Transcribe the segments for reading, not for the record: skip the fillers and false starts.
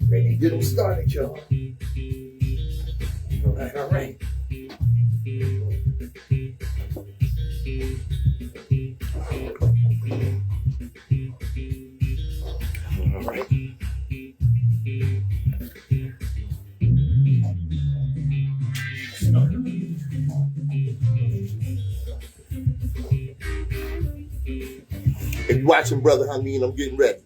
Ready to get them started, y'all. All right, all right. All right. If you're watching, brother, I mean, I'm getting ready.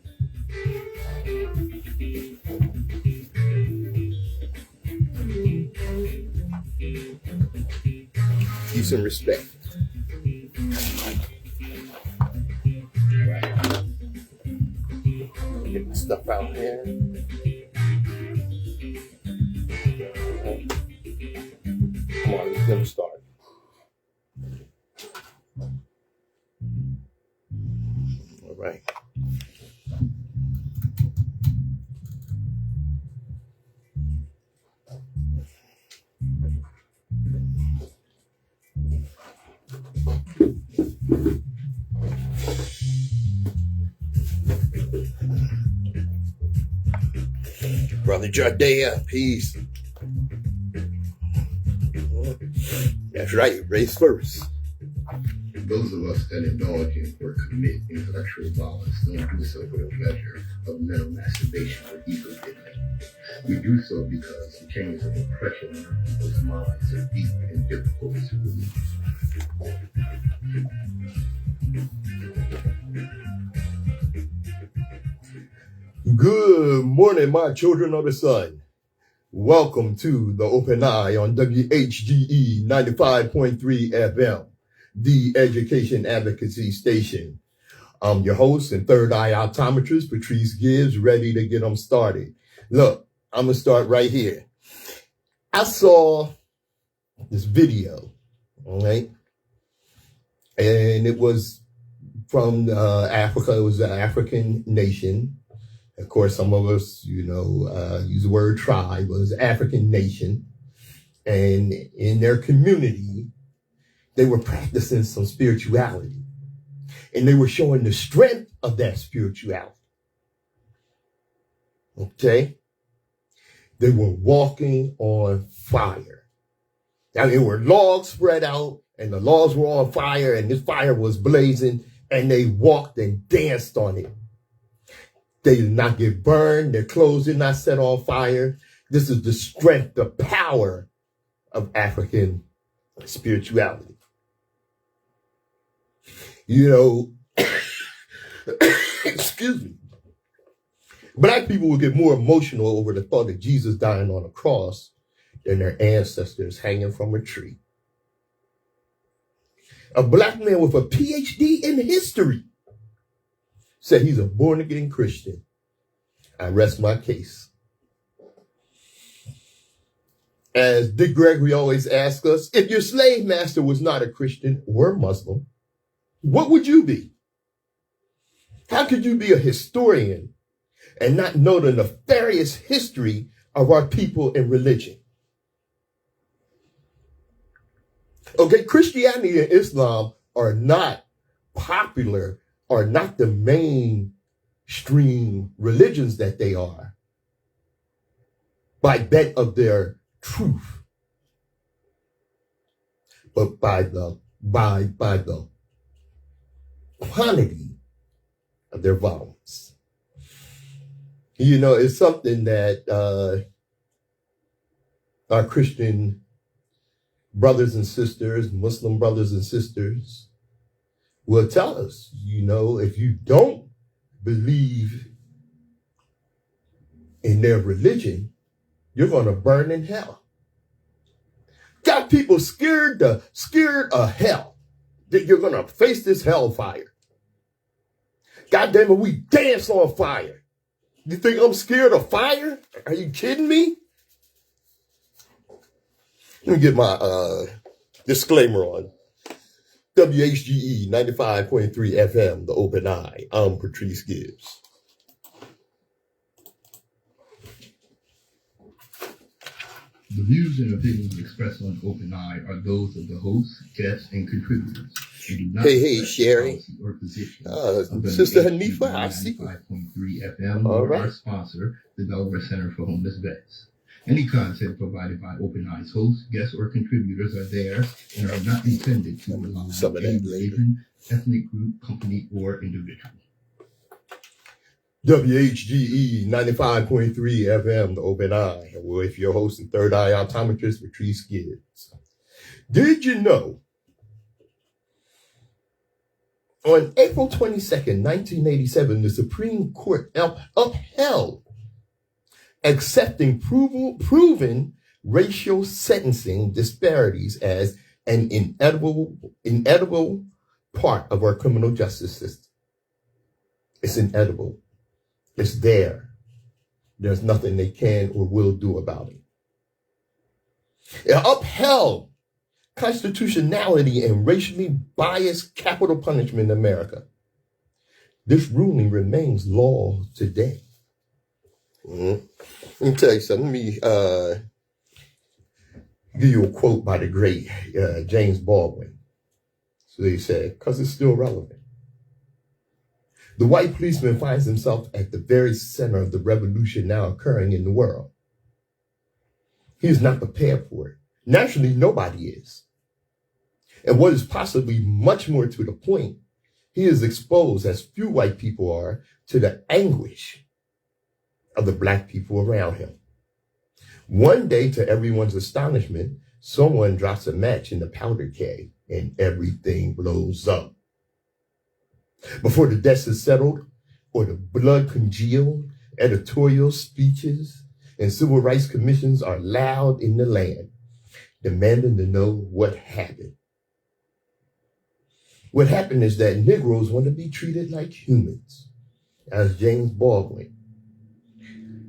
Peace and respect. All right. Get the stuff out here. Come on, let's get them started. All right. Brother Jardea, peace. That's right, race first. Those of us that indulge in or commit intellectual violence don't do so for the pleasure of mental masturbation or ego diddling. We do so because the chains of oppression on our people's minds are deep and difficult to remove. Good morning, my children of the sun. Welcome to the Open Eye on WHGE 95.3 FM, the education advocacy station. I'm your host and third eye optometrist, Patrice Gibbs, ready to get them started. Look, I'm going to start right here. I saw this video, all right? And it was from Africa. It was an African nation. Of course, some of us, use the word tribe, but it was an African nation. And in their community, they were practicing some spirituality. And they were showing the strength of that spirituality. Okay? They were walking on fire. Now, there were logs spread out, and the logs were on fire, and this fire was blazing, and they walked and danced on it. They did not get burned. Their clothes did not set on fire. This is the strength, the power of African spirituality. Excuse me. Black people will get more emotional over the thought of Jesus dying on a cross than their ancestors hanging from a tree. A black man with a PhD in history said he's a born-again Christian. I rest my case. As Dick Gregory always asks us, if your slave master was not a Christian or Muslim, what would you be? How could you be a historian and not know the nefarious history of our people and religion? Okay, Christianity and Islam are not popular, are not the mainstream religions that they are by bet of their truth, but by the quantity of their volumes. It's something that our Christian brothers and sisters, Muslim brothers and sisters will tell us, if you don't believe in their religion, you're going to burn in hell. Got people scared of hell, that you're going to face this hellfire. God damn it, we dance on fire. You think I'm scared of fire? Are you kidding me? Let me get my disclaimer on. WHGE 95.3 FM, the Open Eye. I'm Patrice Gibbs. The views and opinions expressed on Open Eye are those of the hosts, guests, and contributors. And do not Hey, Sherry. or position Sister Hanifa, I see. 95.3 FM, or our sponsor, the Delaware Center for Homeless Vets. Any content provided by Open Eyes hosts, guests, or contributors are there and are not intended to belong to any religion, ethnic group, company, or individual. WHGE 95.3 FM, the Open Eye, with your host and third eye optometrist, Patrice Gibbs. Did you know? On April 22nd, 1987, the Supreme Court upheld accepting proven racial sentencing disparities as an inedible part of our criminal justice system. It's inedible. It's there. There's nothing they can or will do about it. It upheld constitutionality and racially biased capital punishment in America. This ruling remains law today. Let me tell you something. Let me give you a quote by the great James Baldwin. So he said, because it's still relevant. The white policeman finds himself at the very center of the revolution now occurring in the world. He is not prepared for it. Naturally, nobody is. And what is possibly much more to the point, he is exposed, as few white people are, to the anguish of the black people around him. One day, to everyone's astonishment, someone drops a match in the powder keg and everything blows up. Before the dust is settled or the blood congealed, editorial speeches and civil rights commissions are loud in the land, demanding to know what happened. What happened is that Negroes want to be treated like humans, as James Baldwin,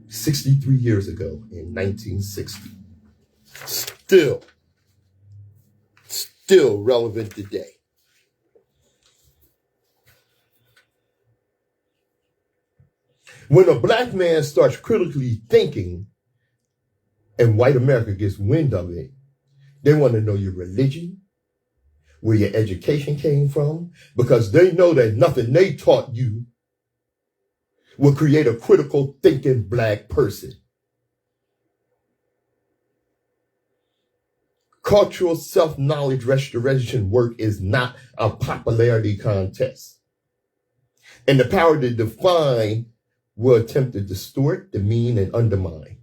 63 years ago in 1960. Still relevant today. When a black man starts critically thinking and white America gets wind of it, they want to know your religion, where your education came from, because they know that nothing they taught you will create a critical thinking black person. Cultural self-knowledge restoration work is not a popularity contest. And the power to define will attempt to distort, demean, and undermine.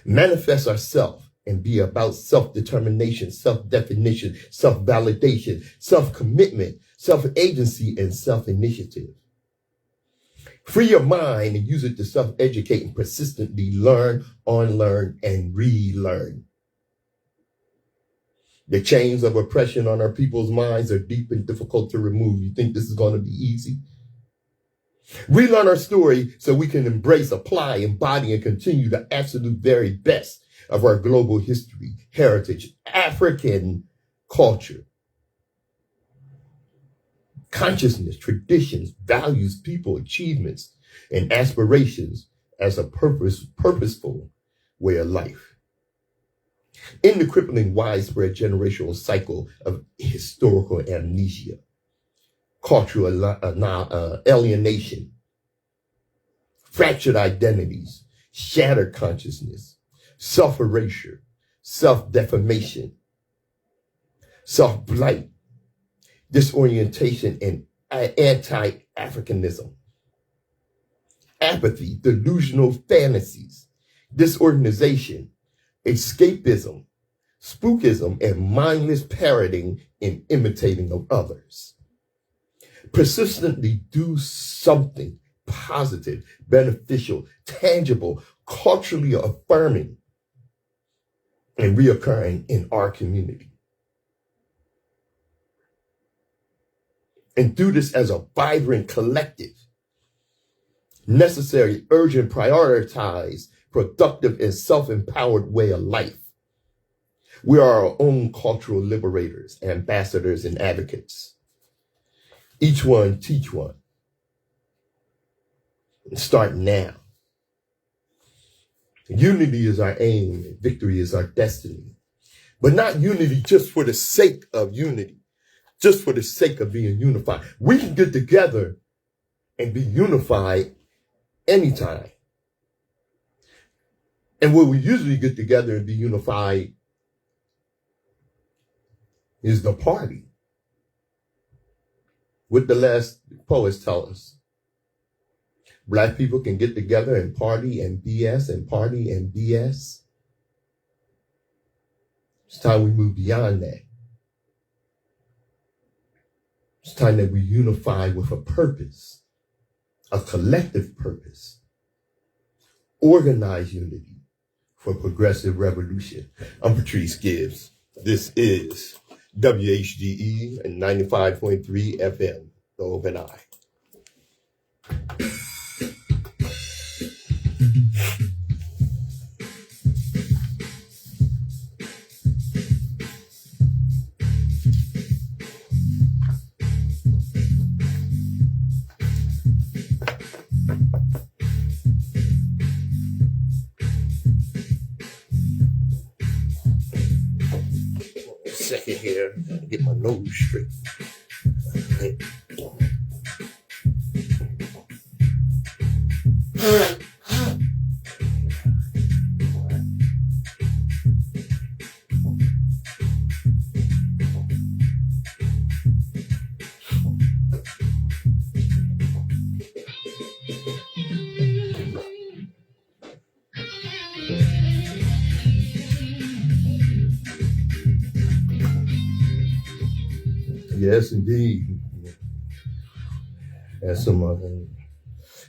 Manifest ourselves and be about self-determination, self-definition, self-validation, self-commitment, self-agency, and self-initiative. Free your mind and use it to self-educate and persistently learn, unlearn, and relearn. The chains of oppression on our people's minds are deep and difficult to remove. You think this is going to be easy? Relearn our story so we can embrace, apply, embody, and continue the absolute very best of our global history, heritage, African culture, consciousness, traditions, values, people, achievements, and aspirations as a purposeful way of life. In the crippling, widespread generational cycle of historical amnesia, cultural alienation, fractured identities, shattered consciousness, self-erasure, self-defamation, self-blight, disorientation, and anti-Africanism, apathy, delusional fantasies, disorganization, escapism, spookism, and mindless parroting and imitating of others. Persistently do something positive, beneficial, tangible, culturally affirming, and reoccurring in our community. And do this as a vibrant collective, necessary, urgent, prioritized, productive, and self-empowered way of life. We are our own cultural liberators, ambassadors, and advocates. Each one teach one. And start now. Unity is our aim, and victory is our destiny. But not unity just for the sake of unity, just for the sake of being unified. We can get together and be unified anytime. And where we usually get together and be unified is the party. What the last poets tell us. Black people can get together and party and BS and party and BS. It's time we move beyond that. It's time that we unify with a purpose, a collective purpose, organized unity for progressive revolution. I'm Patrice Gibbs. This is WHGE and 95.3 FM, The Open Eye. Second here, get my nose straight. Yes, indeed. That's some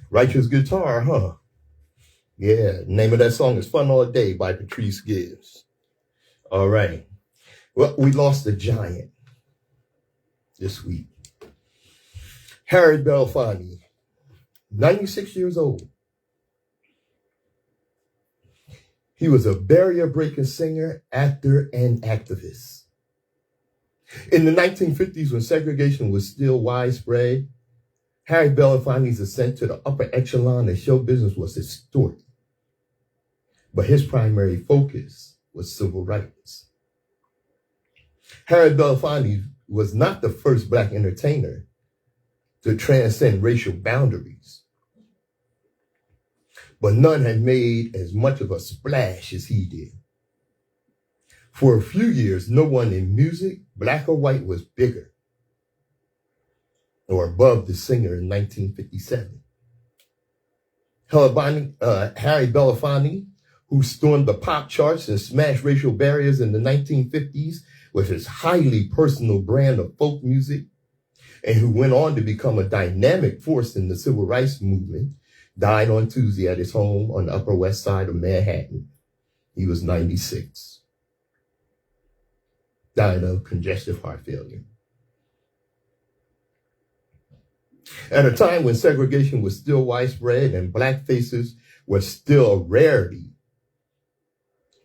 righteous guitar, huh? Yeah, name of that song is Fun All Day by Patrice Gibbs. All right. Well, we lost a giant this week. Harry Belafonte, 96 years old. He was a barrier-breaking singer, actor, and activist. In the 1950s, when segregation was still widespread, Harry Belafonte's ascent to the upper echelon of show business was historic. But his primary focus was civil rights. Harry Belafonte was not the first Black entertainer to transcend racial boundaries, but none had made as much of a splash as he did. For a few years, no one in music, Black or white, was bigger or above the singer in 1957. Harry Belafonte, who stormed the pop charts and smashed racial barriers in the 1950s with his highly personal brand of folk music, and who went on to become a dynamic force in the civil rights movement, died on Tuesday at his home on the Upper West Side of Manhattan. He was 96. Died of congestive heart failure. At a time when segregation was still widespread and Black faces were still a rarity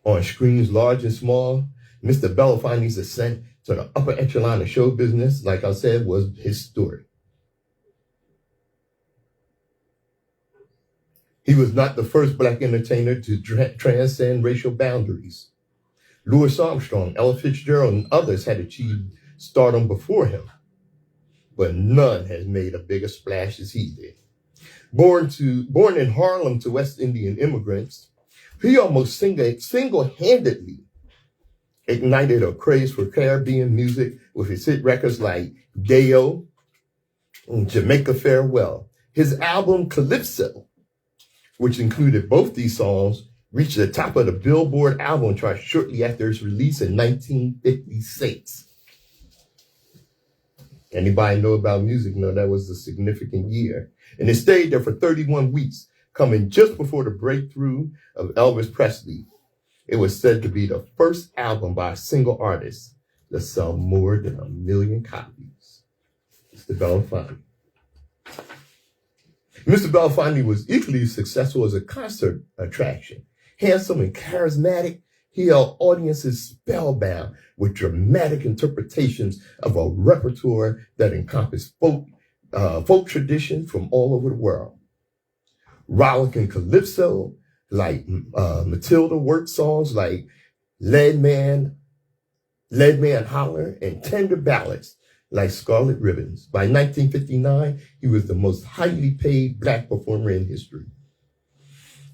on screens large and small, Mr. Belafonte's ascent to the upper echelon of show business, like I said, was historic. He was not the first Black entertainer to transcend racial boundaries. Louis Armstrong, Ella Fitzgerald, and others had achieved stardom before him, but none has made a bigger splash as he did. Born in Harlem to West Indian immigrants, he almost single-handedly ignited a craze for Caribbean music with his hit records like Deo and Jamaica Farewell. His album Calypso, which included both these songs, reached the top of the Billboard album chart shortly after its release in 1956. Anybody know about music know that was a significant year. And it stayed there for 31 weeks, coming just before the breakthrough of Elvis Presley. It was said to be the first album by a single artist to sell more than 1 million copies. Mr. Belafonte. Mr. Belafonte was equally successful as a concert attraction. Handsome and charismatic, he held audiences spellbound with dramatic interpretations of a repertoire that encompassed folk tradition from all over the world. Rollicking calypso, like Matilda worked songs like Lead Man Holler, and tender ballads like scarlet ribbons. By 1959, he was the most highly paid black performer in history,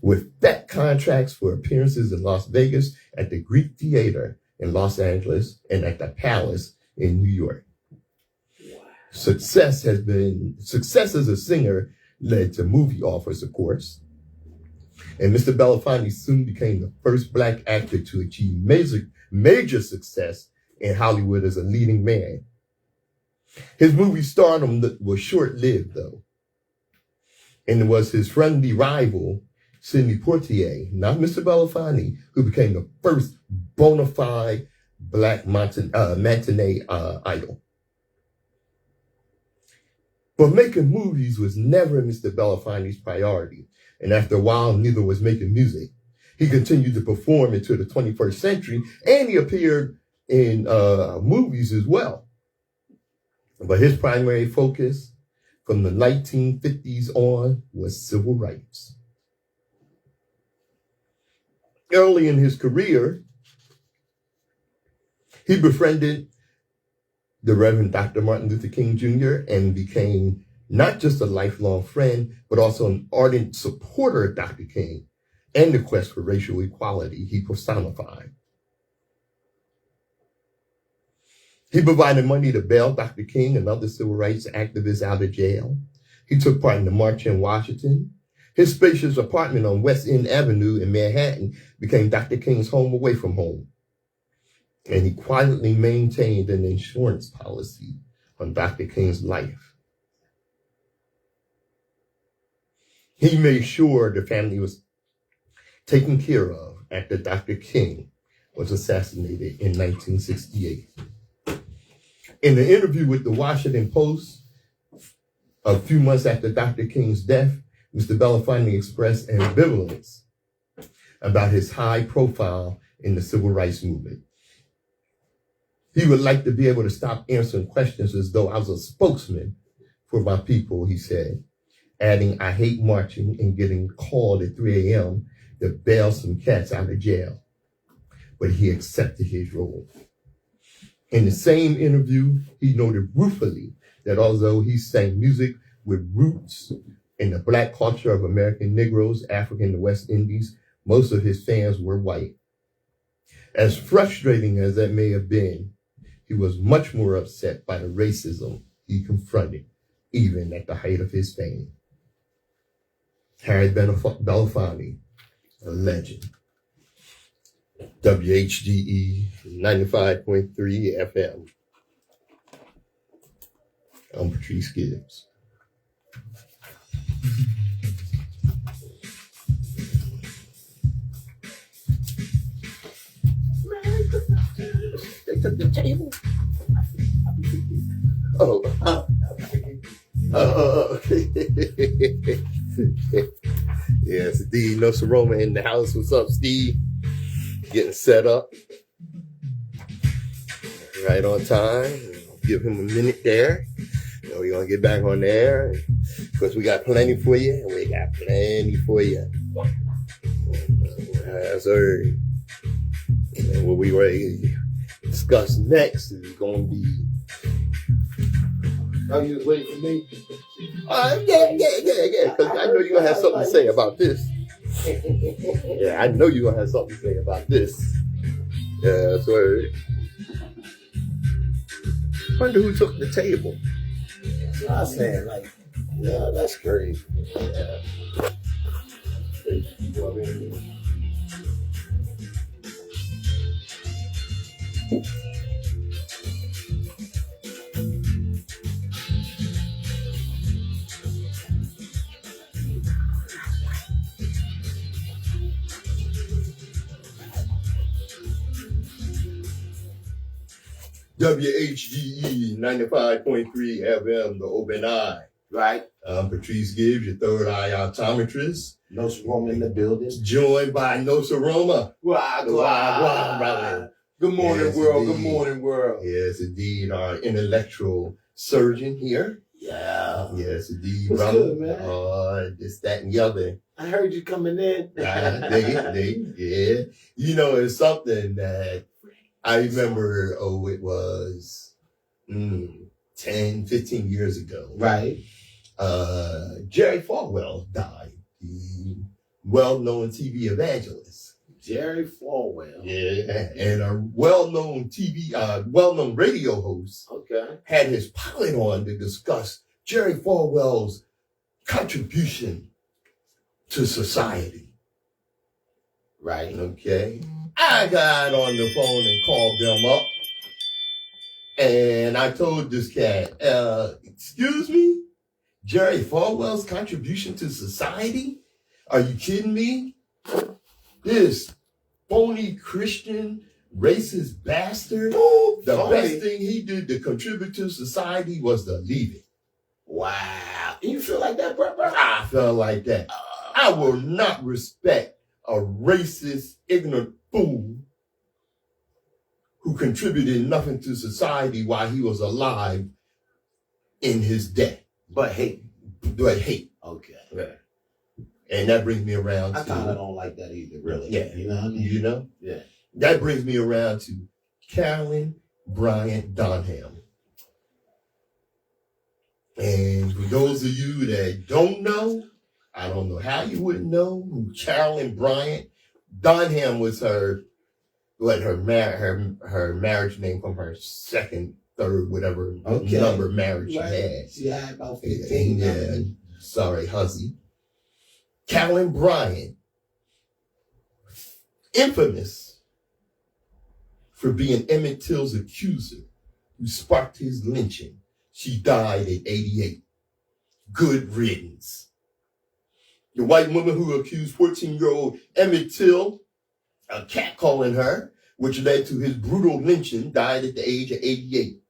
with fat contracts for appearances in Las Vegas, at the Greek Theater in Los Angeles, and at the Palace in New York. Success as a singer led to movie offers, of course. And Mr. Belafonte soon became the first black actor to achieve major success in Hollywood as a leading man. His movie stardom was short-lived, though. And it was his friendly rival, Sidney Poitier, not Mr. Belafonte, who became the first bona fide black matinee idol. But making movies was never Mr. Belafonte's priority. And after a while, neither was making music. He continued to perform into the 21st century, and he appeared in movies as well. But his primary focus from the 1950s on was civil rights. Early in his career, he befriended the Reverend Dr. Martin Luther King Jr. and became not just a lifelong friend, but also an ardent supporter of Dr. King and the quest for racial equality he personified. He provided money to bail Dr. King and other civil rights activists out of jail. He took part in the March in Washington. His spacious apartment on West End Avenue in Manhattan became Dr. King's home away from home. And he quietly maintained an insurance policy on Dr. King's life. He made sure the family was taken care of after Dr. King was assassinated in 1968. In an interview with the Washington Post a few months after Dr. King's death, Mr. Belafonte expressed ambivalence about his high profile in the civil rights movement. He would like to be able to stop answering questions as though I was a spokesman for my people, he said, adding, I hate marching and getting called at 3 a.m. to bail some cats out of jail. But he accepted his role. In the same interview, he noted ruefully that although he sang music with roots in the black culture of American Negroes, Africa, and the West Indies, most of his fans were white. As frustrating as that may have been, he was much more upset by the racism he confronted, even at the height of his fame. Harry Belafonte, a legend. WHGE 95.3 FM. I'm Patrice Gibbs. They took the table. Okay. Yes, indeed. Nsoromma in the house. What's up, Steve? Getting set up. Right on time. Give him a minute there. We're going to get back on there because we got plenty for you. Yes, sir. And what we ready to discuss next is going to be. Oh, you was waiting for me? Yeah. Because I know you're going to have something to say about this. Yeah, I know you're going to have something to say about this. Yeah, sir. Wonder who took the table. That's what I said. Like, yeah, that's crazy. Yeah. WHGE 95.3 FM, the Open Eye. Right. I'm Patrice Gibbs, your third eye optometrist. Nsoromma in the building. Joined by Nsoromma. Brother. Good morning, Yes, world. indeed. Good morning, world. Yes, indeed, our intellectual surgeon here. Yeah. Yes, indeed, What's brother. good, man? This, that, and the other. I heard you coming in. Dig it. Yeah. You know, it's something that I remember, it was 10, 15 years ago. Right. Jerry Falwell died, the well-known TV evangelist. Jerry Falwell. Yeah, and a well-known well-known radio host had his pilot on to discuss Jerry Falwell's contribution to society. Right. Okay. I got on the phone and called them up, and I told this cat, excuse me? Jerry Falwell's contribution to society? Are you kidding me? This phony Christian racist bastard, the best thing he did to contribute to society was to leave it. Wow. You feel like that, bro? I felt like that. I will not respect a racist, ignorant fool who contributed nothing to society while he was alive in his death. But hate. Okay. Yeah. And that brings me around I to... kind of don't like that either, really. Yeah. You know what I mean? You know? Yeah. That brings me around to Carolyn Bryant Donham. And for those of you that don't know, I don't know how you wouldn't know who Carolyn Bryant Donham was her marriage name from her second, third, whatever number marriage she had. She had about 15. Yeah. Sorry, hussy. Carolyn Bryant, infamous for being Emmett Till's accuser who sparked his lynching. She died at 88. Good riddance. The white woman who accused 14-year-old Emmett Till of catcalling her, which led to his brutal lynching, died at the age of 88.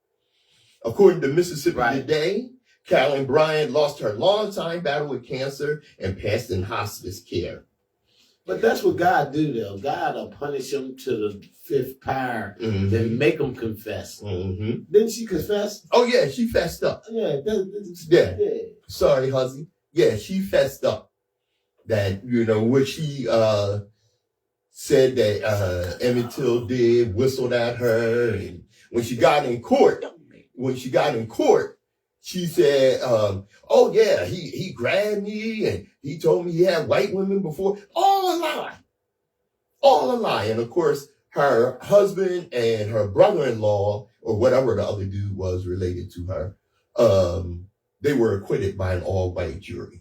According to Mississippi Today, Carolyn Bryant lost her long-time battle with cancer and passed in hospice care. But that's what God do, though. God will punish him to the fifth power, then make him confess. Didn't she confess? Oh, yeah, she fessed up. Yeah. Yeah. Sorry, hussy. Yeah, she fessed up. That, what she said that Emmett Till did, whistled at her. And when she got in court, she said, oh, yeah, he grabbed me and he told me he had white women before. All a lie. All a lie. And, of course, her husband and her brother-in-law, or whatever the other dude was related to her, they were acquitted by an all-white jury.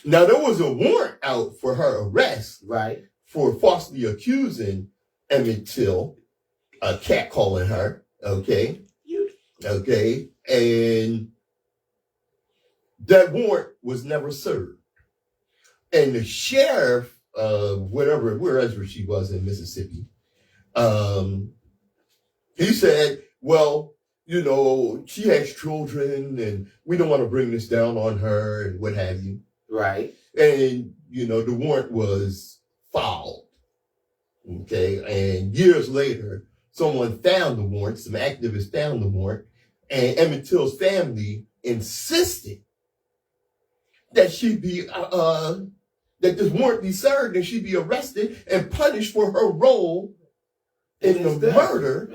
Now, there was a warrant out for her arrest for falsely accusing Emmett Till, catcalling her, okay? And that warrant was never served. And the sheriff, wherever she was in Mississippi, he said, well, she has children and we don't want to bring this down on her and what have you. Right. And, the warrant was filed. Okay. And years later, someone found the warrant, some activists found the warrant, and Emmett Till's family insisted that that this warrant be served and she be arrested and punished for her role in the murder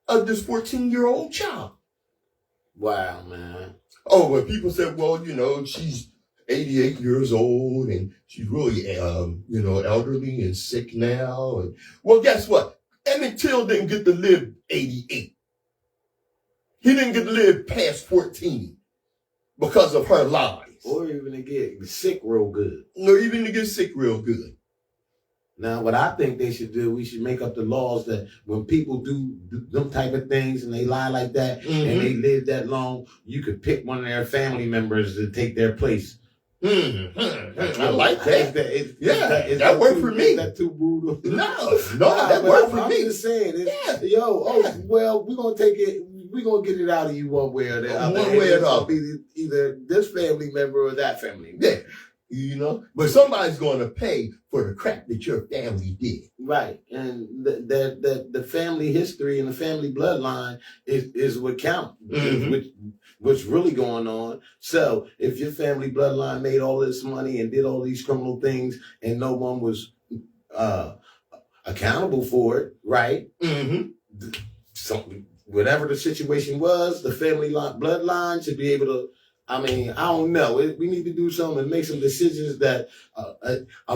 of this 14-year-old child. Wow, man. Oh, when people said, well, she's 88 years old and she's really, elderly and sick now. And, well, guess what? Emmett Till didn't get to live 88. He didn't get to live past 14 because of her lies. Or even to get sick real good. Or even to get sick real good. Now, what I think they should do, we should make up the laws that when people do them type of things and they lie like that and they live that long, you could pick one of their family members to take their place. I like that. That worked for me. Is that too brutal? No, that worked for me. I'm just saying, well, we're going to take it. We're going to get it out of you one way or the other. One way or the other. Be either this family member or that family member. Yeah. But somebody's going to pay for the crap that your family did. Right. And the family history and the family bloodline is what counts, what's really going on. So if your family bloodline made all this money and did all these criminal things and no one was accountable for it, right? whatever the situation was, the family bloodline should be able to. I mean, I don't know. We need to do something and make some decisions that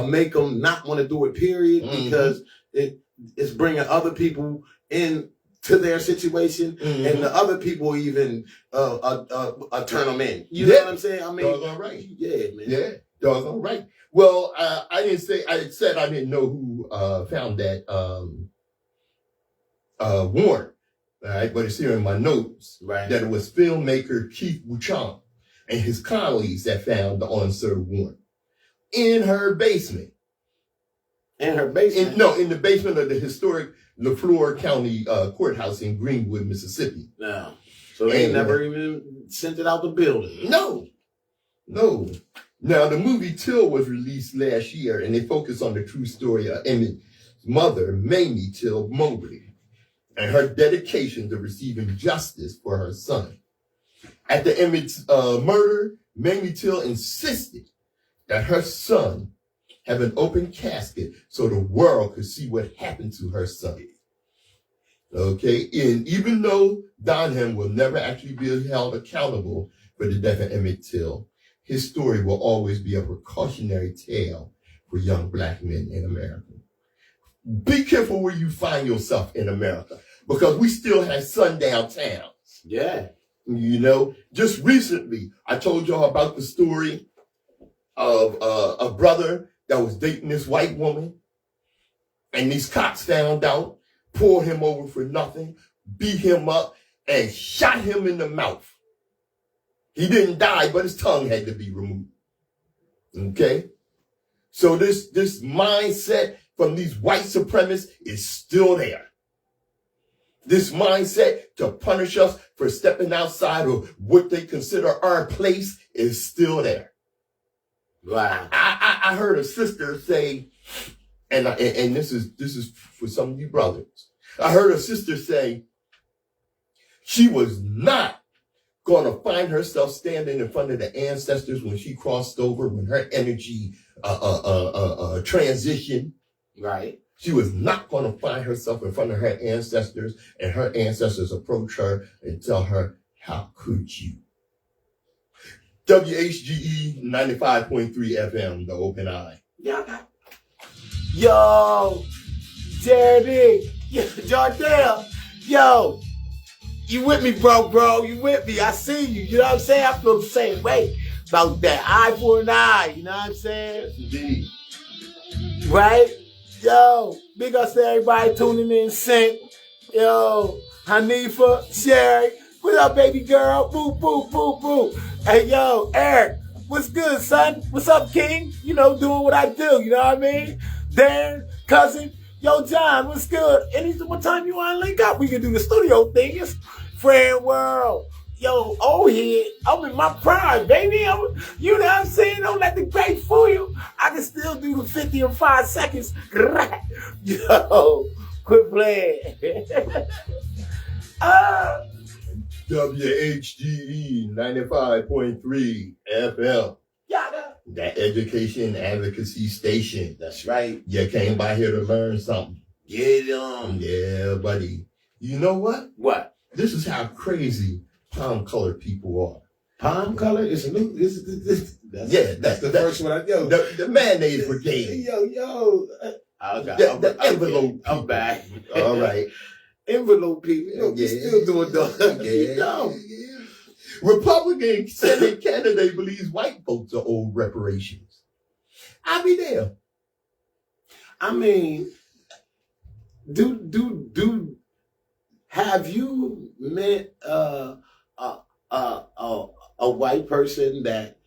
make them not want to do it. Period, because it's bringing other people in to their situation, and the other people even turn them in. You know what I'm saying? I mean, doggone right. Yeah, man. Yeah, doggone right. Well, I said I didn't know who found that warrant. All right, but it's here in my notes that it was filmmaker Keith Wuchang and his colleagues that found the on-serve warrant in her basement. In her basement? In the basement of the historic LaFleur County Courthouse in Greenwood, Mississippi. No. So they never even sent it out the building. No. Now, the movie Till was released last year, and they focused on the true story of Emmett's mother, Mamie Till Mobley, and her dedication to receiving justice for her son. At the Emmett's murder, Mamie Till insisted that her son have an open casket so the world could see what happened to her son. Okay, and even though Donham will never actually be held accountable for the death of Emmett Till, his story will always be a precautionary tale for young black men in America. Be careful where you find yourself in America, because we still have sundown towns. Yeah. You know, just recently, I told y'all about the story of a brother that was dating this white woman, and these cops found out, pulled him over for nothing, beat him up, and shot him in the mouth. He didn't die, but his tongue had to be removed. Okay? So this mindset from these white supremacists is still there. This mindset to punish us for stepping outside of what they consider our place is still there. Wow. I heard a sister say, and this is for some of you brothers. I heard a sister say she was not going to find herself standing in front of the ancestors when she crossed over, when her energy transitioned. Right. She was not going to find herself in front of her ancestors, and her ancestors approach her and tell her, how could you? WHGE 95.3 FM, the Open Eye. Yo, Jeremy, Jardell, yo, you with me, bro? You with me? I see you. You know what I'm saying? I feel the same way about that eye for an eye. You know what I'm saying? Indeed. Right? Yo, big ups to everybody tuning in sync. Yo, Hanifa, Sherry, what up, baby girl? Boo, boo, boo, boo. Hey, yo, Eric, what's good, son? What's up, King? You know, doing what I do, you know what I mean? Darren, cousin, yo, John, what's good? Anytime time you want to link up, we can do the studio thing. It's friend world. Yo, old head, I'm in my prime, baby. You know what I'm saying? Don't let the great fool you. I can still do the 50 in 5 seconds. Yo, quit playing. WHGE 95.3 FM. That education advocacy station. That's right. You came by here to learn something. Get on. Yeah, buddy. You know what? What? This is how crazy palm colored people are. Palm color is a new. That's the first one. The mayonnaise brigade. Yo. The envelope. I'm back. All right. Envelope people. You still doing that? Yeah. Republican Senate candidate believes white folks are owed reparations. I'll be there. I mean, have you met a white person that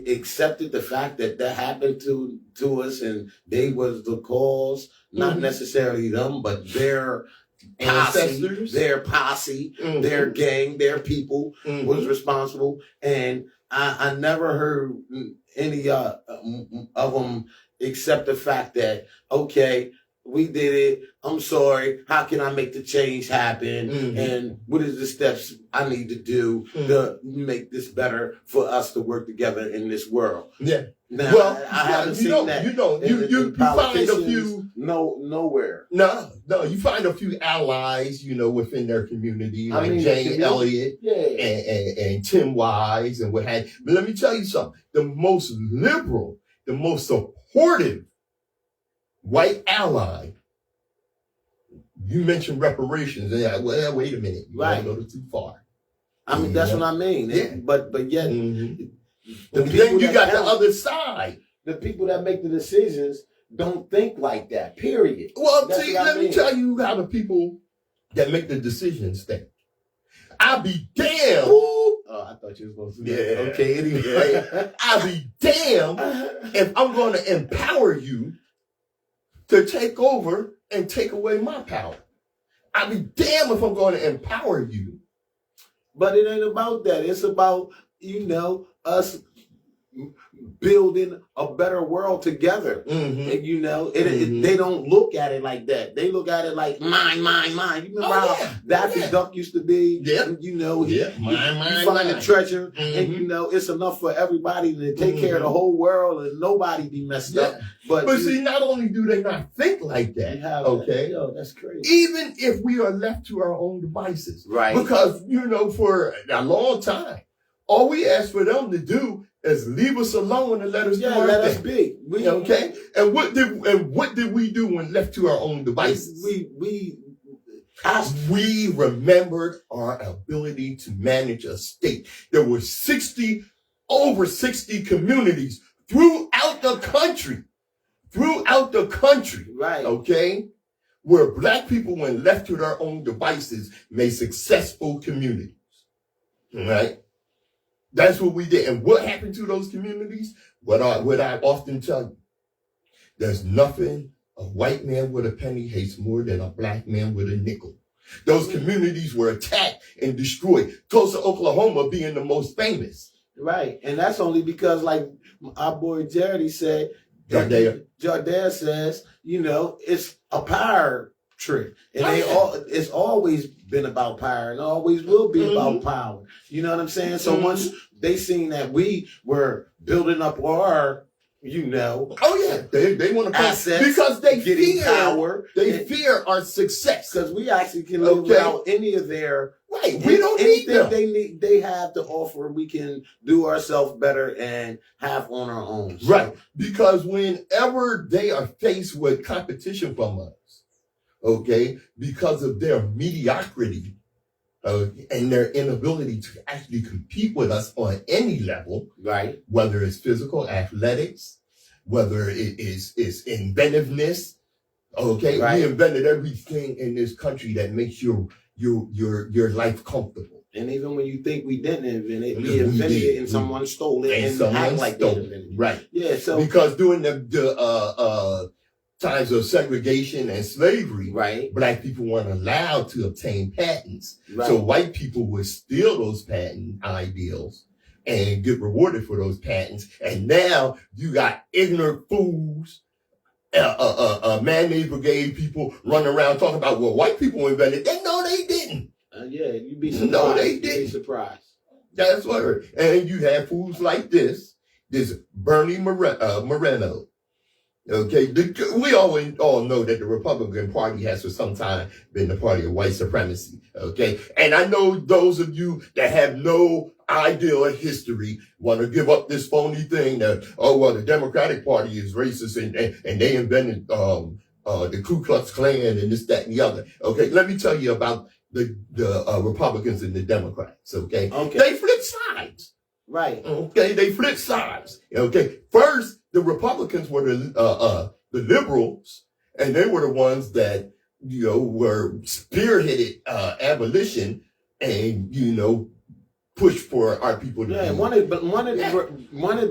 accepted the fact that happened to us and they was the cause? Not necessarily them, but their ancestors, their posse, their gang, their people was responsible. And I never heard any of them accept the fact that, okay, we did it. I'm sorry. How can I make the change happen? Mhm. And what is the steps I need to do to make this better for us to work together in this world? Yeah. Now, Well, I haven't seen that. You find a few. Nowhere. No, you find a few allies, within their community, like the Jane community- Elliott Yeah. and Tim Wise and what have you. But let me tell you something. The most liberal, the most supportive white ally, you mentioned reparations. Yeah, well, wait a minute. You Right. don't go too far. That's what I mean. Yeah. But yet, Mhm. the And people then you that got the count- other side. the people that make the decisions don't think like that, period. Well, That's see, what I let me mean. tell you how the people that make the decisions think. I'll be damned. Oh, I thought you were supposed to Yeah. Okay, anyway. I'll be damned if I'm going to empower you to take over and take away my power. I'll be damned if I'm going to empower you. But it ain't about that. It's about, us building a better world together. Mm-hmm. And they don't look at it like that. They look at it like mine. You remember how Daffy Duck used to be? Yeah. Mine, You find a treasure, and it's enough for everybody to take care of the whole world, and nobody be messed up. But see, not only do they not think like that, okay, yo, that's crazy. even if we are left to our own devices, Right. because for a long time, all we ask for them to do is leave us alone and let us do our let us thing. be. Okay, and what did we do when left to our own devices? We remembered our ability to manage a state. There were over 60 communities throughout the country, Right. okay, where black people, when left to their own devices, made successful communities. All right? That's what we did. And what happened to those communities? What I often tell you, there's nothing a white man with a penny hates more than a black man with a nickel. Those communities were attacked and destroyed. Tulsa, Oklahoma being the most famous. Right. And that's only because, like our boy Jardy said, Jardine says, it's a power trip. And it's always been about power and always will be about power. You know what I'm saying? So once they seen that we were building up our, they want to assets because they getting fear power. They fear our success. Because we actually can live without any of their we don't need them. They have to offer. We can do ourselves better and have on our own. So. Right. Because whenever they are faced with competition from us, okay, because of their mediocrity and their inability to actually compete with us on any level, right? Whether it's physical athletics, whether it is inventiveness, okay, right. We invented everything in this country that makes your life comfortable. And even when you think we didn't invent it, we invented it and someone stole it and act like they invented it. Right. Yeah. So because during the times of segregation and slavery, right, black people weren't allowed to obtain patents. Right. So white people would steal those patent ideals and get rewarded for those patents. And now you got ignorant fools, mayonnaise brigade people running around talking about what white people invented. They know they didn't. You'd be surprised. No, they didn't. You'd be surprised. That's what. And you have fools like this Bernie Moreno. Okay, we all know that the Republican Party has for some time been the party of white supremacy. Okay, and I know those of you that have no idea of history want to give up this phony thing that the Democratic Party is racist and they invented the Ku Klux Klan and this, that, and the other. Okay, let me tell you about the Republicans and the Democrats. Okay, they flip sides. Right. Okay, they flip sides. Okay, first the Republicans were the liberals, and they were the ones that were spearheaded abolition and pushed for our people to wanted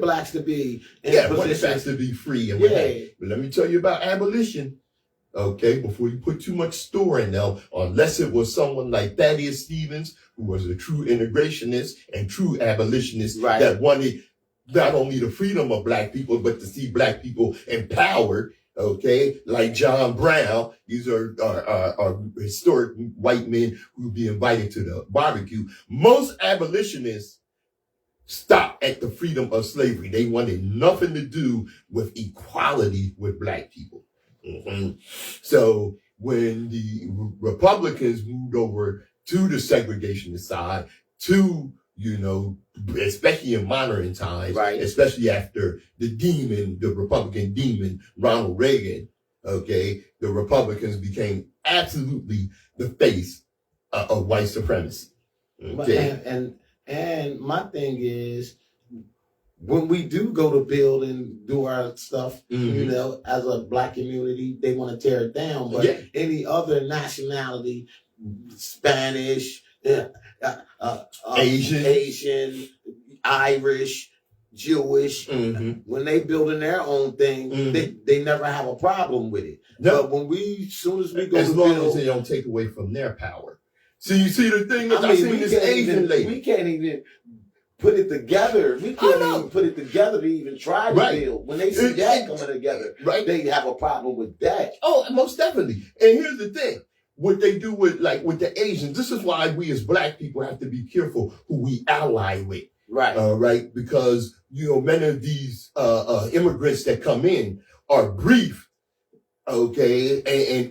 blacks to be in wanted blacks to be free and but let me tell you about abolition. Okay, before you put too much store in them, unless it was someone like Thaddeus Stevens, who was a true integrationist and true abolitionist that wanted not only the freedom of black people, but to see black people empowered, Okay, like John Brown. These are historic white men who would be invited to the barbecue. Most abolitionists stopped at the freedom of slavery. They wanted nothing to do with equality with black people. Mm-hmm. So when the Republicans moved over to the segregationist side, to, you know, especially in modern times, Right. especially after the Republican demon, Ronald Reagan, okay, the Republicans became absolutely the face of white supremacy. Okay. And my thing is, when we do go to build and do our stuff, you know, as a black community, they want to tear it down. But any other nationality, Spanish, Asian, Irish, Jewish, when they building their own thing, they never have a problem with it. No. But soon as we go as to long build, as they don't take away from their power. So you see the thing is, I seen this Asian lady. We can't even put it together. We can't even put it together to even try to build. When they see that coming together, they have a problem with that. Oh, most definitely. And here's the thing. What they do with the Asians, this is why we as black people have to be careful who we ally with. Right. Right. Because, you know, many of these immigrants that come in are brief. Okay, and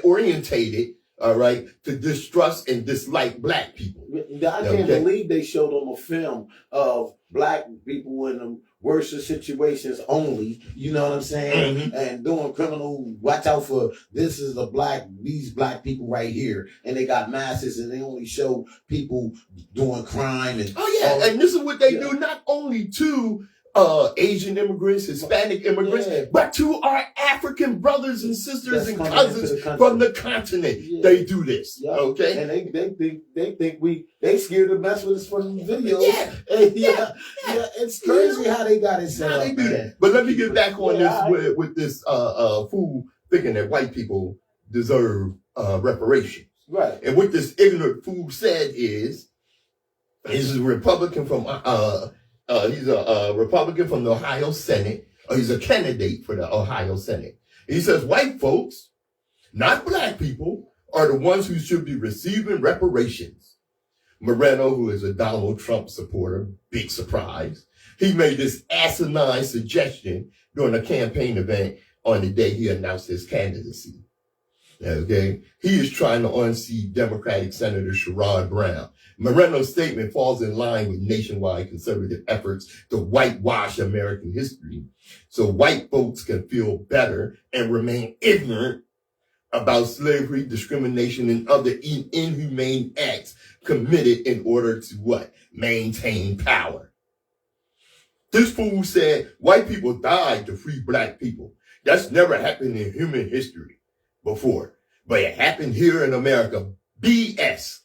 orientated, all right, to distrust and dislike black people. I can't believe they showed them a film of black people in the worst of situations only, you know what I'm saying? And doing criminal, watch out for these black people right here. And they got masses and they only show people doing crime and and this is what they do, not only to Asian immigrants, Hispanic immigrants, but to our African brothers and sisters and cousins from the continent. They do this, okay? And they think they scared to mess with us from the videos. It's crazy how they got it set up. They do that. But let me get back on this with this fool thinking that white people deserve reparations. Right. And what this ignorant fool said is a Republican from he's a Republican from the Ohio Senate, or he's a candidate for the Ohio Senate. He says white folks, not black people, are the ones who should be receiving reparations. Moreno, who is a Donald Trump supporter, big surprise, he made this asinine suggestion during a campaign event on the day he announced his candidacy. Okay, he is trying to unseat Democratic Senator Sherrod Brown. Moreno's statement falls in line with nationwide conservative efforts to whitewash American history so white folks can feel better and remain ignorant about slavery, discrimination, and other inhumane acts committed in order to what? Maintain power. This fool said white people died to free black people. That's never happened in human history before, but it happened here in America. BS.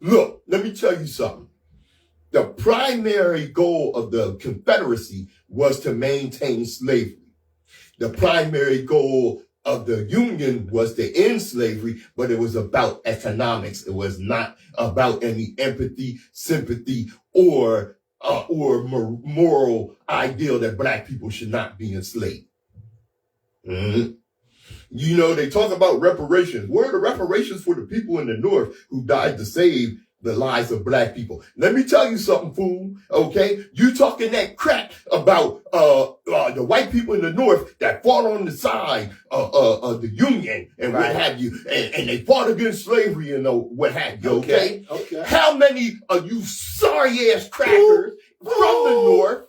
Look, let me tell you something. The primary goal of the Confederacy was to maintain slavery. The primary goal of the Union was to end slavery, but it was about economics. It was not about any empathy, sympathy, or moral ideal that black people should not be enslaved. You know, they talk about reparations. Where are the reparations for the people in the North who died to save the lives of black people? Let me tell you something, fool. Okay, you talking that crap about the white people in the North that fought on the side of the Union and what have you, and they fought against slavery and what have you. Okay. How many of you sorry ass crackers from the North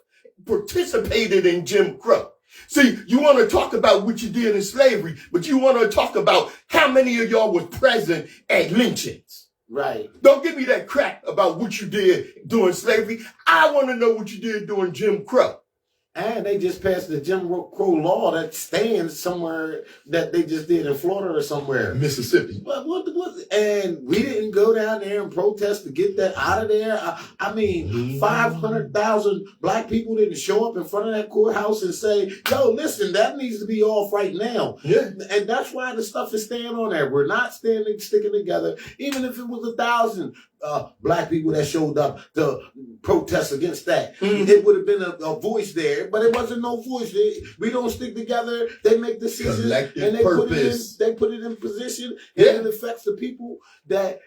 participated in Jim Crow? See, you want to talk about what you did in slavery, but you want to talk about how many of y'all was present at lynchings. Right. Don't give me that crap about what you did during slavery. I want to know what you did during Jim Crow. And they just passed the Jim Crow law that stands somewhere that they just did in Florida or somewhere. Mississippi. What, and we didn't go down there and protest to get that out of there. I mean, 500,000 black people didn't show up in front of that courthouse and say, yo, listen, that needs to be off right now. Yeah. And that's why the stuff is staying on there. We're not sticking together. Even if it was 1,000 black people that showed up to protest against that, it would have been a voice there, but it wasn't no voice. We don't stick together. They make decisions Collective and they purpose. put it in position, and it affects the people that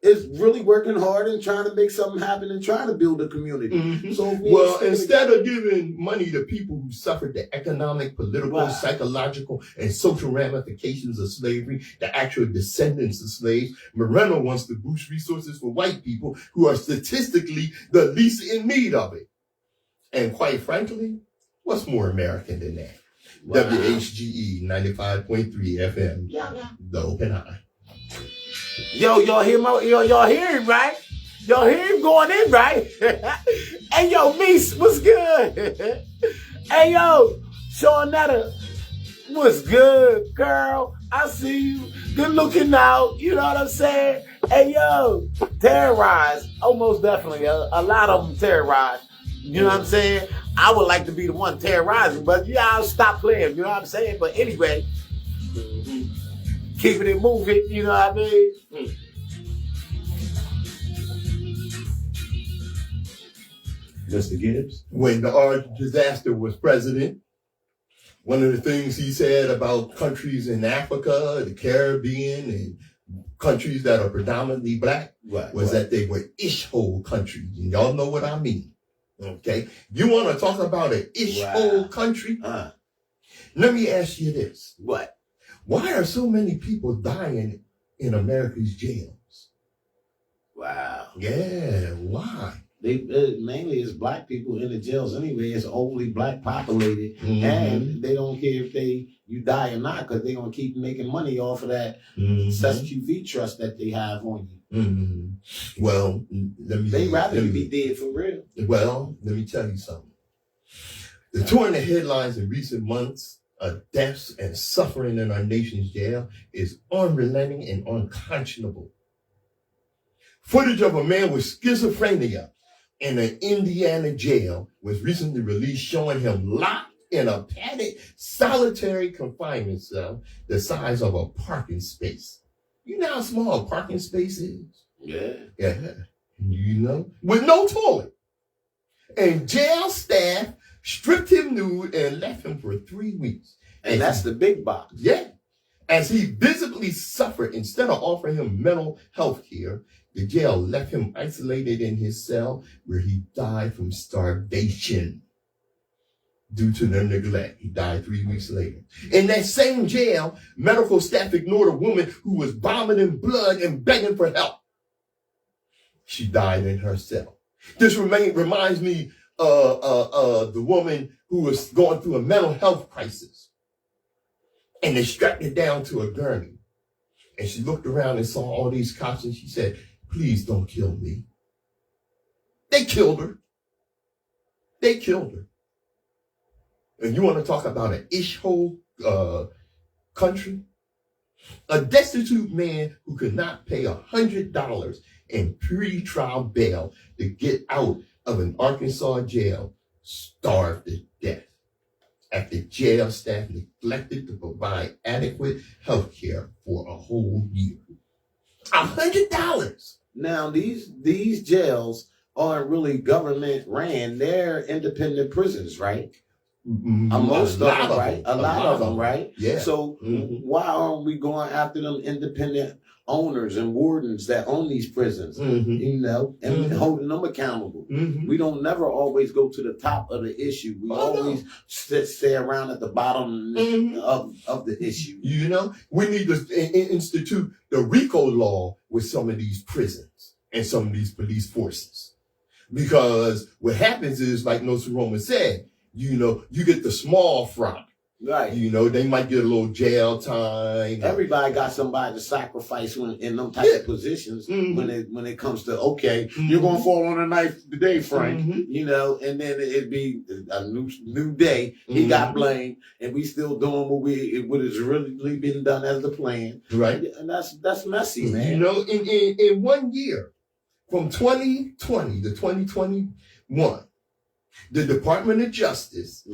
is really working hard and trying to make something happen and trying to build a community. So instead of giving money to people who suffered the economic, political, psychological, and social ramifications of slavery, the actual descendants of slaves, Moreno wants to boost resources for white people who are statistically the least in need of it. And quite frankly, what's more American than that? WHGE 95.3 FM, The Open Eye. Yo, y'all hear him, right? Y'all hear him going in, right? Hey, yo, Meese, what's good? Hey, yo, Shawnetta, what's good, girl? I see you. Good looking out. You know what I'm saying? Hey, yo, terrorized. Oh, most definitely. A lot of them terrorized. You know what I'm saying? I would like to be the one terrorizing, but I'll stop playing. You know what I'm saying? But anyway, keeping it moving, you know what I mean? Mr. Gibbs, when the Orange disaster was president, one of the things he said about countries in Africa, the Caribbean, and countries that are predominantly black was that they were ish-hole countries. And y'all know what I mean. Okay? You want to talk about an ish-hole country? Let me ask you this. What? Why are so many people dying in America's jails? Wow. Yeah, why? Mainly it's black people in the jails anyway. It's overly black populated, and they don't care if you die or not, because they're gonna keep making money off of that SQV trust that they have on you. Well, they rather you be dead for real. Well, let me tell you something. The touring the headlines in recent months of deaths and suffering in our nation's jail is unrelenting and unconscionable. Footage of a man with schizophrenia in an Indiana jail was recently released, showing him locked in a padded solitary confinement cell the size of a parking space. You know how small a parking space is? Yeah. You know, with no toilet. And jail staff stripped him nude and left him for 3 weeks. And that's the big box. Yeah. As he visibly suffered, instead of offering him mental health care, the jail left him isolated in his cell, where he died from starvation due to their neglect. He died 3 weeks later. In that same jail, medical staff ignored a woman who was vomiting blood and begging for help. She died in her cell. This reminds me of the woman who was going through a mental health crisis. And they strapped her down to a gurney. And she looked around and saw all these cops, and she said, "Please don't kill me." They killed her. And you want to talk about an ish-hole country? A destitute man who could not pay $100 in pre-trial bail to get out of an Arkansas jail starved to death after jail staff neglected to provide adequate health care for a whole year. $100. Now, these jails aren't really government ran. They're independent prisons, right? Most of them, right? A lot of them, right? Yeah. So why aren't we going after them independent owners and wardens that own these prisons, you know, and holding them accountable? We don't never always go to the top of the issue. We always stay around at the bottom of the issue. You know, we need to institute the RICO law with some of these prisons and some of these police forces. Because what happens is, like Nsoromma said, you know, you get the small fry. Right. You know, they might get a little jail time. Everybody got somebody to sacrifice when in them type of positions when it comes to you're gonna fall on a knife today, Frank. You know, and then it'd be a new day. He got blamed, and we still doing what is really being done as the plan. Right. And that's messy, man. You know, in 1 year, from 2020 to 2021, the Department of Justice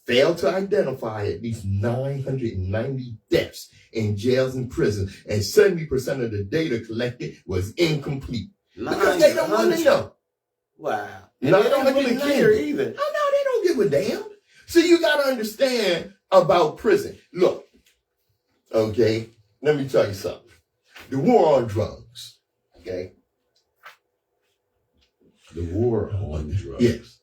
failed to identify at least 990 deaths in jails and prisons, and 70% of the data collected was incomplete. Because they don't want to know. Wow. And they don't really care either. Oh, no, they don't give a damn. So you got to understand about prison. Look, okay, let me tell you something. The war on drugs, okay? The war on drugs. Yes.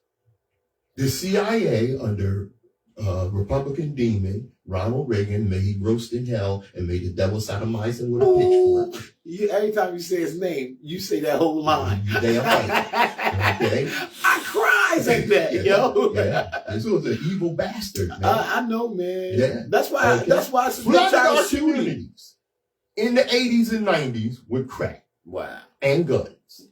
The CIA under Republican demon Ronald Reagan made roast in hell and made the devil sodomize him with a pitchfork. Every time you say his name, you say that whole line. You damn right. Okay. I cries at that, yo. Yeah. This was an evil bastard, man. I know, man. Yeah. That's why. That's why. Flooded our communities in the 80s and 90s with crack. Wow. And guns.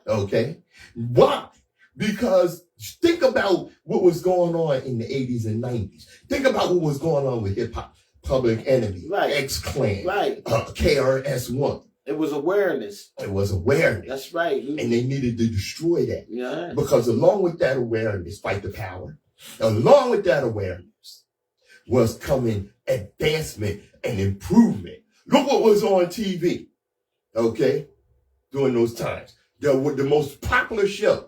Okay. Why? Because think about what was going on in the 80s and 90s. Think about what was going on with hip hop, Public Enemy, X-Clan, KRS-One. It was awareness. It was awareness. That's right. And they needed to destroy that. Yeah. Because along with that awareness, fight the power. Along with that awareness was coming advancement and improvement. Look what was on TV, okay, during those times. The most popular show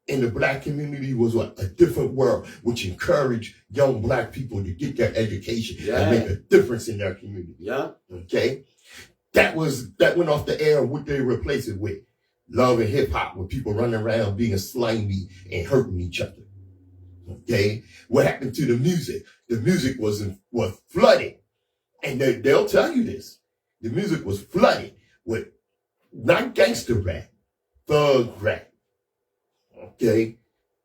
in the black community was what? A Different World, which encouraged young black people to get their education and make a difference in their community. Yeah. Okay. That went off the air. What they replaced it with? Love and hip hop, with people running around being slimy and hurting each other. Okay. What happened to the music? The music was flooded. And they'll tell you this. The music was flooded with not gangster rap, thug rap. Okay.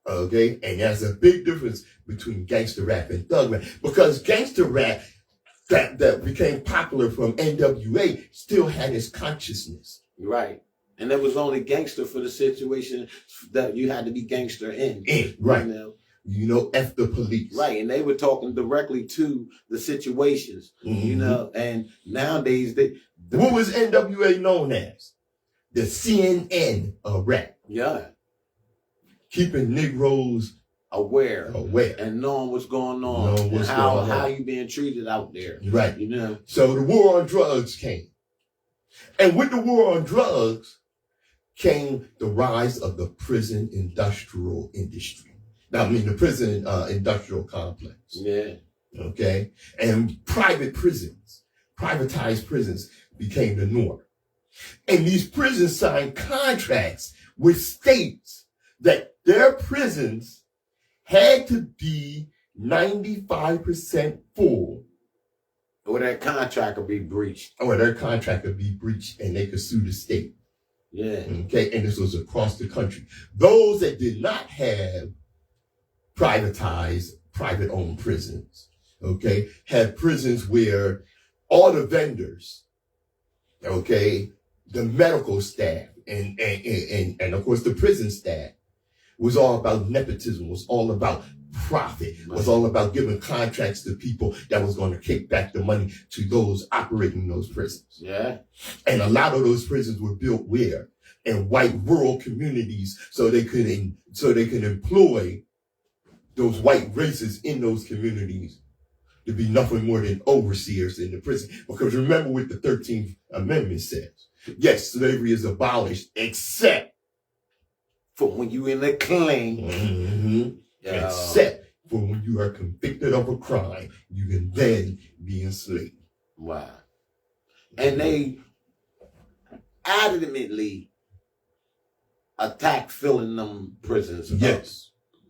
And there's a big difference between gangster rap and thug rap, because gangster rap that became popular from NWA still had its consciousness. Right. And it was only gangster for the situation that you had to be gangster in. Right. You know, F the police. Right. And they were talking directly to the situations, you know, and nowadays what was NWA known as? The CNN of rap. Yeah. Keeping Negroes aware and knowing what's going on and how you being treated out there. Right. You know. So the war on drugs came. And with the war on drugs came the rise of the prison industrial industry. Now, I mean, the prison industrial complex. Yeah. Okay. And private prisons, privatized prisons became the norm. And these prisons signed contracts with states that their prisons had to be 95% full. Or that contract could be breached. Or their contract could be breached and they could sue the state. Yeah. Okay. And this was across the country. Those that did not have privatized, private-owned prisons, okay, had prisons where all the vendors, okay, the medical staff, and of course the prison staff was all about nepotism, was all about profit, was all about giving contracts to people that was going to kick back the money to those operating those prisons. Yeah. And a lot of those prisons were built where? In white rural communities, so they could employ those white races in those communities to be nothing more than overseers in the prison. Because remember what the 13th Amendment says. Yes, slavery is abolished, except for when you in the claim. Except for when you are convicted of a crime, you can then be enslaved. Wow. And they adamantly attack filling them prisons. Yes.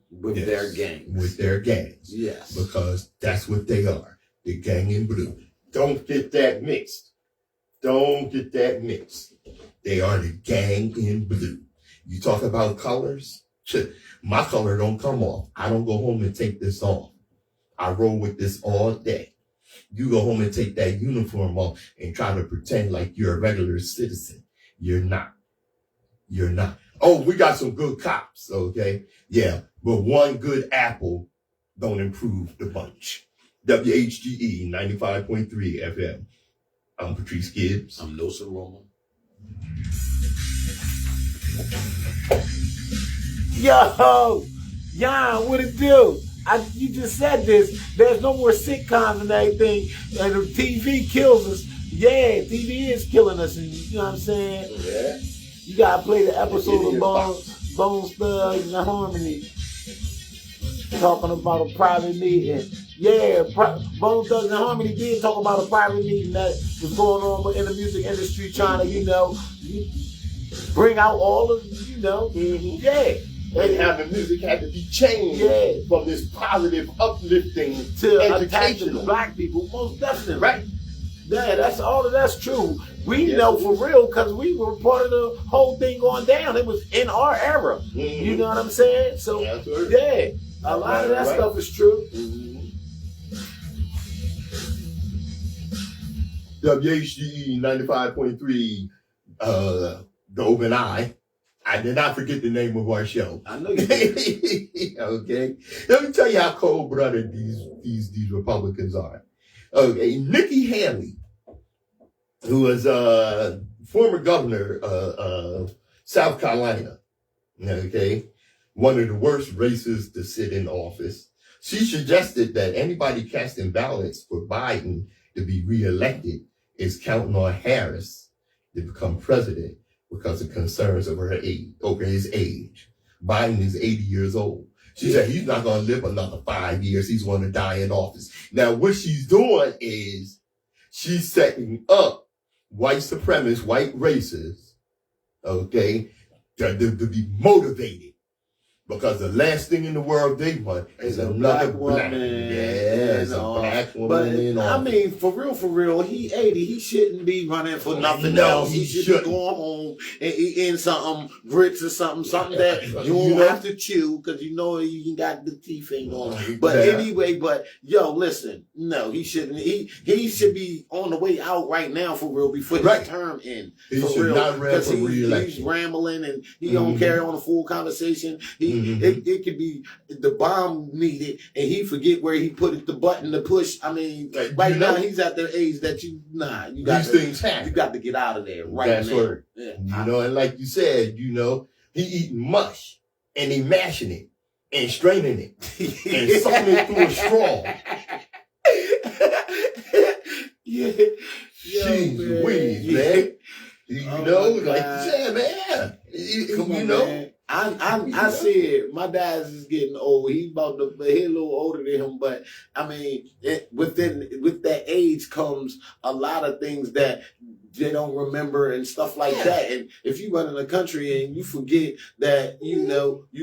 With their gangs. With their gangs. Yes. Because that's what they are. The gang in blue. Don't get that mixed. Don't get that mixed. They are the gang in blue. You talk about colors? My color don't come off. I don't go home and take this off. I roll with this all day. You go home and take that uniform off and try to pretend like you're a regular citizen. You're not. You're not. Oh, we got some good cops, okay? Yeah, but one good apple don't improve the bunch. WHGE 95.3 FM. I'm Patrice Gibbs. I'm Nsoromma. Yo, Jan, what it do? You just said this. There's no more sitcoms and everything. And the TV kills us. Yeah, TV is killing us. And you know what I'm saying? Yeah. You gotta play the episode of Bone Thugs and Harmony. Talking about a private meeting. Yeah, Bone Thugs and Harmony did talk about a private meeting that was going on in the music industry, trying to, bring out all of, yeah. And how the music had to be changed from this positive, uplifting to educational. Black people, most definitely. Right. Yeah, that's true. We know for real because we were part of the whole thing going down. It was in our era. Mm-hmm. You know what I'm saying? So, yeah, a lot of that stuff is true. Mm-hmm. WHGE 95.3, The Open Eye. I did not forget the name of our show. I know you did. Okay. Let me tell you how cold-blooded these Republicans are. Okay, Nikki Haley, who was former governor of South Carolina, okay, one of the worst races to sit in office. She suggested that anybody casting ballots for Biden to be reelected is counting on Harris to become president because of concerns of her age, over his age. Biden is 80 years old. She said he's not going to live another 5 years. He's going to die in office. Now, what she's doing is she's setting up white supremacists, white racists, okay, to be motivated. Because the last thing in the world they want is another black woman. Yes, a black woman in office. I mean, for real, he 80. He shouldn't be running for nothing else. He should be going home and eating something, grits or something that you won't have to chew because you got the teeth ain't on. But anyway, listen, no, he shouldn't. He should be on the way out right now for real before his term ends. He should not run for re-election. He's rambling and he don't carry on a full conversation. It could be the bomb needed, and he forget where he put the button to push. I mean, right now he's at the age that these things happen. You got to get out of there right That's now. Word. Yeah. And like you said, he eating mush and he mashing it and straining it and sucking it through a straw. Jeez, weed, man. Like you said, man. Man. I said my dad's is getting old. He a little older than him, but I mean, with that age comes a lot of things that they don't remember and stuff like that. And if you run in the country and you forget that, you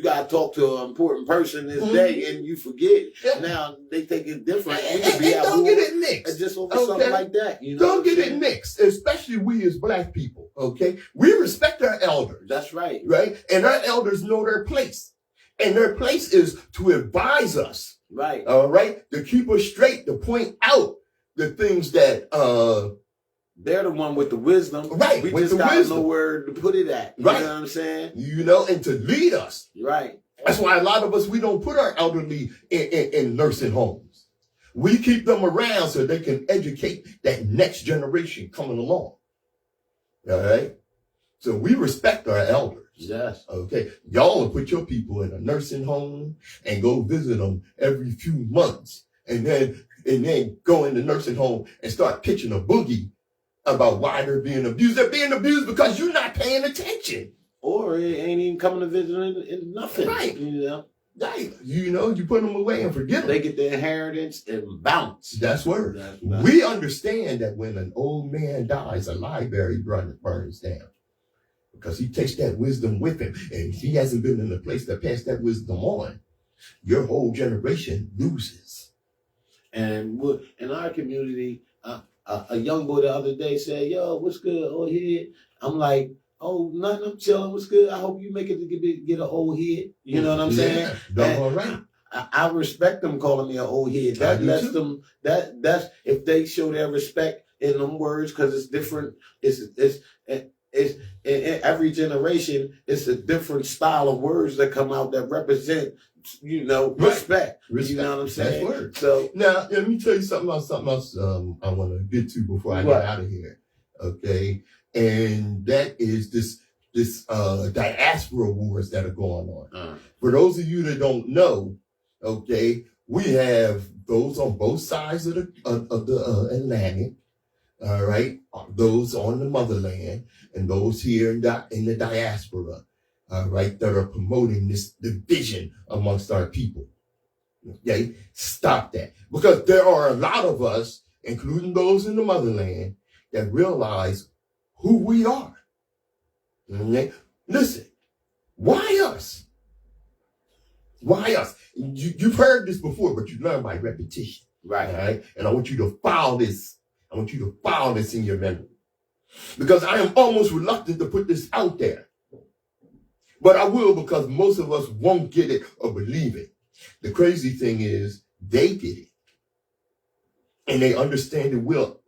got to talk to an important person this day and you forget, now they think it's different. We could be don't get it mixed. Just over something like that. Don't get it mixed, especially we as black people, okay? We respect our elders. That's right. Right? And our elders know their place. And their place is to advise us. Right. All right? To keep us straight, to point out the things that they're the one with the wisdom. Right. We just got to know where to put it at. You know what I'm saying? And to lead us. Right. That's why a lot of us, we don't put our elderly in nursing homes. We keep them around so they can educate that next generation coming along. All right? So we respect our elders. Yes. Okay. Y'all will put your people in a nursing home and go visit them every few months. And then go in the nursing home and start pitching a boogie about why they're being abused. They're being abused because you're not paying attention. Or it ain't even coming to visit in nothing. Right. Right. You put them away and forget them. They get their inheritance and bounce. That's word. We understand that when an old man dies, a library burns down. Because he takes that wisdom with him. And if he hasn't been in a place that passed that wisdom on, your whole generation loses. And in our community, a young boy the other day said, "Yo, what's good, old head?" I'm like, "Oh, nothing. I'm chilling. What's good? I hope you make it to get an old head." You know what I'm saying? All right. I respect them calling me an old head. That lets them, that's, if they show their respect in them words, because it's different. It's in every generation, it's a different style of words that come out that represent, respect. You know what I'm saying? That's word. So now let me tell you something else I want to get to before I get out of here. Okay. And that is this diaspora wars that are going on. For those of you that don't know, okay, we have those on both sides of the Atlantic, all right, those on the motherland, and those here in the diaspora, all right, that are promoting this division amongst our people. Okay, stop that, because there are a lot of us, including those in the motherland, that realize who we are. Okay? Listen, why us? Why us? You've heard this before, but you learn by repetition. Right. All right. And I want you to file this. I want you to file this in your memory. Because I am almost reluctant to put this out there. But I will, because most of us won't get it or believe it. The crazy thing is they get it. And they understand it well.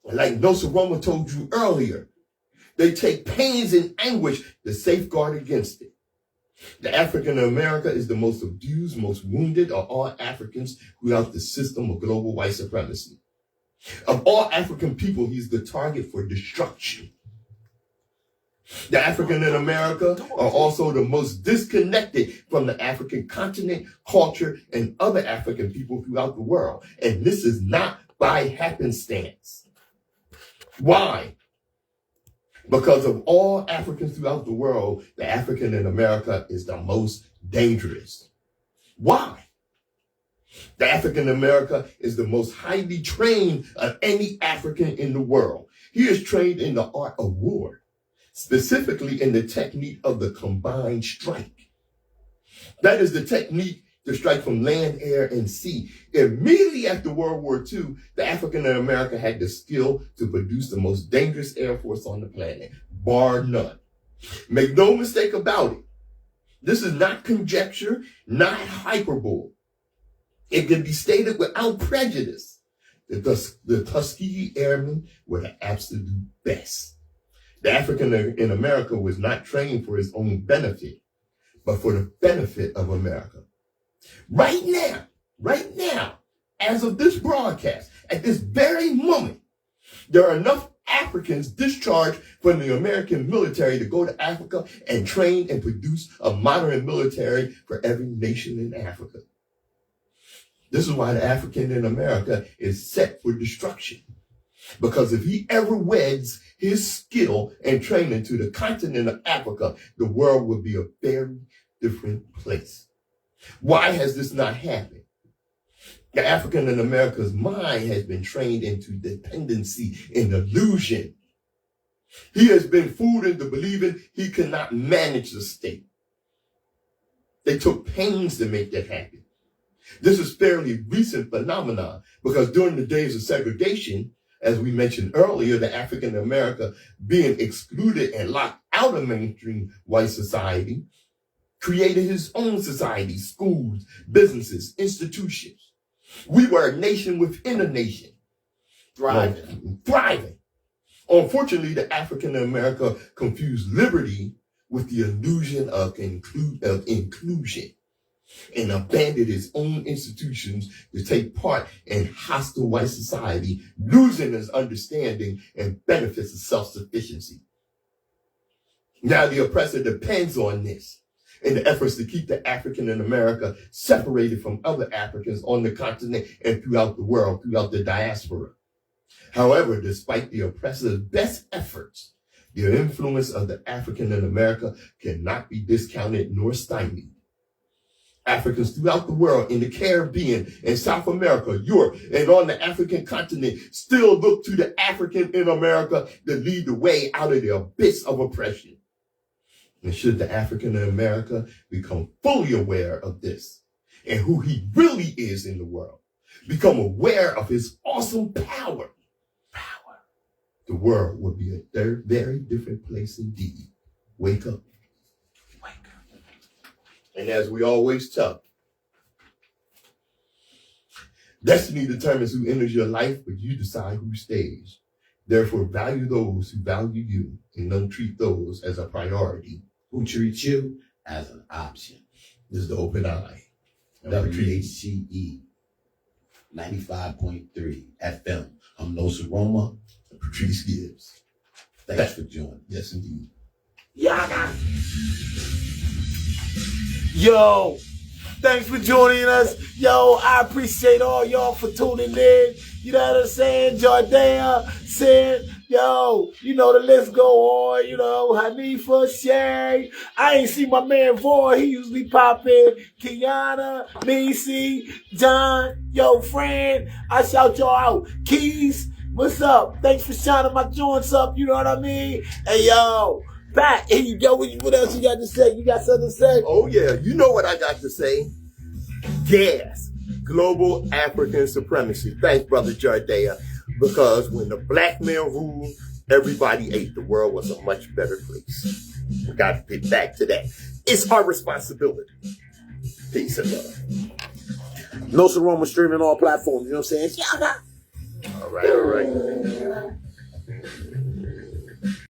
Like Nsoromma told you earlier, they take pains and anguish to safeguard against it. The African America is the most abused, most wounded of all Africans throughout the system of global white supremacy. Of all African people, he's the target for destruction. The African in America are also the most disconnected from the African continent, culture, and other African people throughout the world. And this is not by happenstance. Why? Because of all Africans throughout the world, the African in America is the most dangerous. Why? The African America is the most highly trained of any African in the world. He is trained in the art of war, specifically in the technique of the combined strike. That is the technique to strike from land, air, and sea. Immediately after World War II, the African in America had the skill to produce the most dangerous air force on the planet, bar none. Make no mistake about it. This is not conjecture, not hyperbole. It can be stated without prejudice that the Tuskegee Airmen were the absolute best. The African in America was not trained for his own benefit, but for the benefit of America. Right now, as of this broadcast, at this very moment, there are enough Africans discharged from the American military to go to Africa and train and produce a modern military for every nation in Africa. This is why the African in America is set for destruction. Because if he ever weds his skill and training to the continent of Africa, the world will be a very different place. Why has this not happened? The African in America's mind has been trained into dependency and illusion. He has been fooled into believing he cannot manage the state. They took pains to make that happen. This is fairly recent phenomenon because during the days of segregation, as we mentioned earlier, the African in America being excluded and locked out of mainstream white society, created his own society, schools, businesses, institutions. We were a nation within a nation. Thriving. Unfortunately, the African in America confused liberty with the illusion of inclusion and abandoned his own institutions to take part in hostile white society, losing his understanding and benefits of self-sufficiency. Now the oppressor depends on this in the efforts to keep the African in America separated from other Africans on the continent and throughout the world, throughout the diaspora. However, despite the oppressor's best efforts, the influence of the African in America cannot be discounted nor stymied. Africans throughout the world, in the Caribbean, in South America, Europe, and on the African continent still look to the African in America to lead the way out of the abyss of oppression. And should the African in America become fully aware of this and who he really is in the world, become aware of his awesome power, the world would be a very different place indeed. Wake up. And as we always tell, Destiny determines who enters your life, but you decide who stays. Therefore, value those who value you and don't treat those as a priority. Who treats you as an option. This is the Open Eye. WHGE 95.3 FM. I'm Nsoromma. Patrice Gibbs. Thanks for joining. Yes, indeed. Yaga. Yo, thanks for joining us. Yo, I appreciate all y'all for tuning in. You know what I'm saying? Jordana said, yo, you know, the list go on, you know, Hanifa, Shay. I ain't see my man Voy, he usually pop in. Kiana, Nisi, John, yo, friend, I shout y'all out. Keys, what's up? Thanks for shining my joints up, you know what I mean? Hey, yo, Pat, here you go. What else you got to say? You got something to say? Oh, yeah. You know what I got to say. Yes. Global African supremacy. Thanks, Brother Jardea. Because when the black man ruled, everybody ate. The world was a much better place. We got to get back to that. It's our responsibility. Peace and love. Nsoromma streaming all platforms. You know what I'm saying? All right, all right.